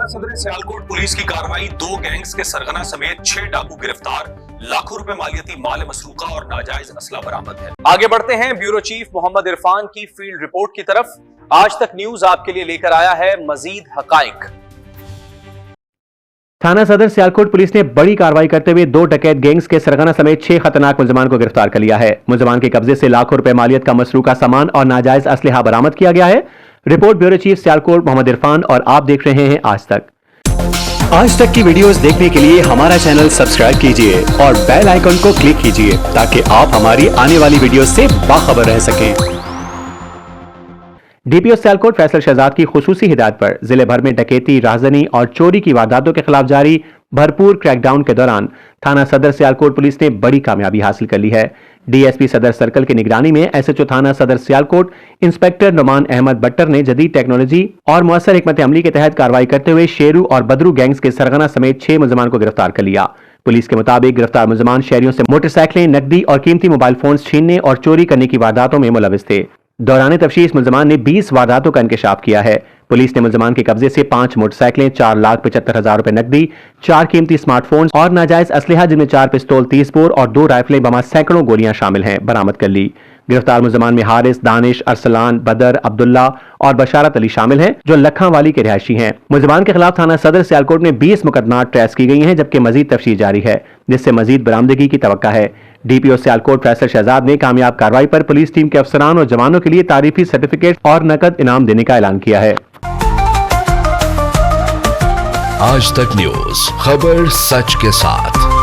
सदर सियालकोट पुलिस की कार्रवाई, 2 गैंग्स के सरगना समेत 6 डाकू गिरफ्तार, लाखों रुपए मालियती माल मसरूका और नाजायज असला बरामद है। आगे बढ़ते हैं ब्यूरो चीफ मोहम्मद इरफान की फील्ड रिपोर्ट की तरफ। आज तक न्यूज आपके लिए लेकर आया है मजीद हकाइक। थाना सदर सियालकोट पुलिस ने बड़ी कार्रवाई करते हुए 2 डकैत गैंग्स के सरगना समेत 6 खतरनाक मुलजमान को गिरफ्तार कर लिया है। मुलजमान के कब्जे से लाखों रुपए मालियत का मसरूका सामान और नाजायज असलहा बरामद किया गया है। Report bureau chief Sialkot Mohammad Irfan और आप देख रहे हैं आज तक। आज तक की वीडियोस देखने के लिए हमारा चैनल सब्सक्राइब कीजिए और बेल आइकन को क्लिक कीजिए ताकि आप हमारी आने वाली वीडियोस से बाखबर रह सकें। डीपीओ सियालकोट फैसल शहजाद की खुसूसी हिदायत पर जिले भर में डकैती, राहजनी और चोरी की वारदातों के खिलाफ जारी भरपूर क्रैकडाउन के दौरान थाना सदर सियालकोट पुलिस ने बड़ी कामयाबी हासिल कर ली है। डीएसपी सदर सर्कल की निगरानी में एसएचओ थाना सदर सियालकोट इंस्पेक्टर नुमान अहमद बट्टर ने जदीद टेक्नोलॉजी और मुअस्सर हिकमत अमली के तहत कार्रवाई करते हुए शेरू और बदरू गैंग्स के सरगना समेत 6 मुलजमान को गिरफ्तार कर लिया। पुलिस के मुताबिक गिरफ्तार मुलजमान शहरियों से मोटरसाइकिलें, नकदी और कीमती मोबाइल फोन छीनने और चोरी करने की वारदातों में मुलविस थे। दौरान तफ्तीश मुलजमान ने 20 वारदातों का इंकशाफ किया है। पुलिस ने मुलजमान के कब्जे से 5 मोटरसाइकिलें, 4,75,000 रुपए नकदी, 4 कीमती स्मार्टफोन और नाजायज असलहा जिनमें 4 पिस्तौल 30 बोर और 2 राइफलें बमा सैकड़ों गोलियां शामिल हैं बरामद कर ली। गिरफ्तार मुलजमान में हारिस, दानिश, अरसलान, बदर, अब्दुल्ला और बशारत अली शामिल हैं जो लखा वाली के रिहायशी हैं। मुलजमान के खिलाफ थाना सदर सियालकोट में 20 मुकदमात ट्रेस की गई हैं जबकि मजीद तफ्तीश जारी है जिससे मजीद बरामदगी की तवक्का है। डीपीओ सियालकोट फैसल शहजाद ने कामयाब कार्रवाई पर पुलिस टीम के अफसरान और जवानों के लिए तारीफी सर्टिफिकेट और नकद इनाम देने का ऐलान किया है। आज तक न्यूज, खबर सच के साथ।